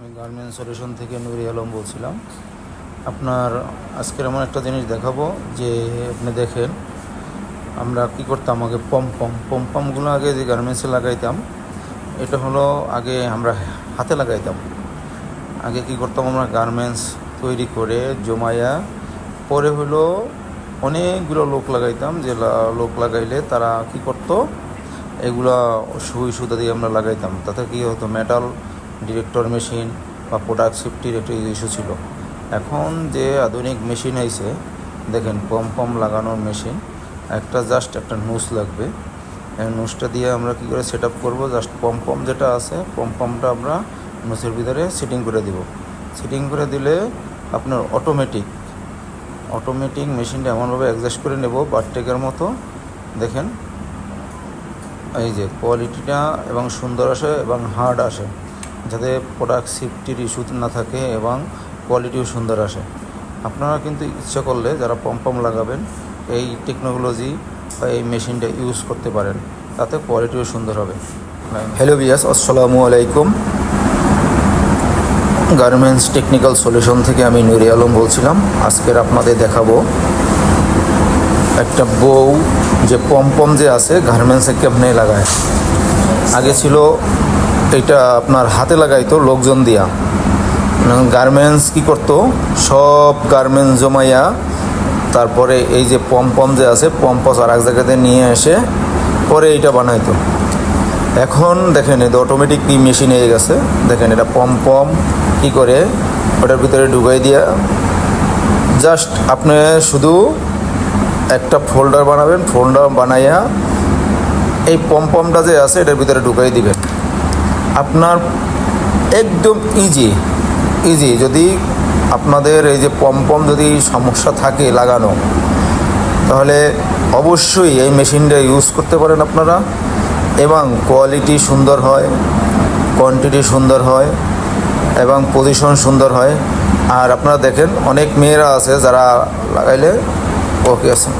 আমি garments solution থেকে নুরি আলম বলছিলাম। আপনার আজকের এমন একটা জিনিস দেখাবো যে আপনি দেখেন আমরা কি করতাম আগে পমপমগুলো আগে যে গার্মেন্টসে লাগাইতাম, এটা হলো আগে আমরা হাতে লাগাইতাম। আগে কি করতাম আমরা গার্মেন্টস তৈরি করে জমাইয়া পরে হলো অনেকগুলো লোক লাগাইতাম, যে লোক লাগাইলে তারা কি করতো এগুলা সুই সুতা দিয়ে আমরা লাগাইতাম। তাতে কী হতো, মেটাল ডিরেক্টর মেশিন বা প্রোডাক্ট সেফটির একটা ইস্যু ছিল। এখন যে আধুনিক মেশিন আইছে দেখেন, পম লাগানোর মেশিন, জাস্ট একটা নুস লাগবে। এই নুসটা দিয়ে আমরা কী করে সেট আপ করবো, জাস্ট পম যেটা আছে পমটা আমরা নুসের ভিতরে সিটিং করে দিব। সিটিং করে দিলে আপনার অটোমেটিক মেশিনটা এমনভাবে অ্যাডজাস্ট করে নেব বারটেকের মতো। দেখেন এই যে কোয়ালিটিটা এবং সুন্দর আসে এবং হার্ড আসে, যাতে প্রোডাক্ট সেফটির ইস্যু না থাকে এবং কোয়ালিটিও সুন্দর আসে। আপনারা কিন্তু ইচ্ছা করলে যারা পম লাগাবেন এই টেকনোলজি বা এই মেশিনটা ইউজ করতে পারেন, তাতে কোয়ালিটিও সুন্দর হবে। হ্যালো বিয়াস, আসসালামু আলাইকুম। গার্মেন্টস টেকনিক্যাল সলিউশন থেকে আমি নুরি আলম বলছিলাম। আজকের আপনাদের দেখাবো একটা বউ যে পম যে আছে গার্মেন্টসে কেমনে লাগায়। আগে ছিল এটা আপনার হাতে লাগাইতো লোকজন দিয়া। গার্মেন্টস কি করতো, সব গার্মেন্টস জমাইয়া তারপরে এই যে পম যে আছে পম্পস আর এক জায়গাতে নিয়ে এসে পরে এইটা বানাইতো। এখন দেখেন এটা অটোমেটিক কি মেশিন হয়ে গেছে। দেখেন এটা পম কি করে ওটার ভিতরে ঢুকাই দিয়া জাস্ট আপনি শুধু একটা ফোল্ডার বানাবেন, ফোল্ডার বানাইয়া এই পমটা যে আছে এটার ভিতরে ঢুকাই দিবেন। আপনার একদম ইজি। যদি আপনাদের এই যে পম যদি সমস্যা থাকে লাগানো, তাহলে অবশ্যই এই মেশিনটা ইউজ করতে পারেন আপনারা। এবং কোয়ালিটি সুন্দর হয়, কোয়ান্টিটি সুন্দর হয় এবং পজিশন সুন্দর হয়। আর আপনারা দেখেন অনেক মেয়েরা আছে যারা লাগাইলে ওকে আছে।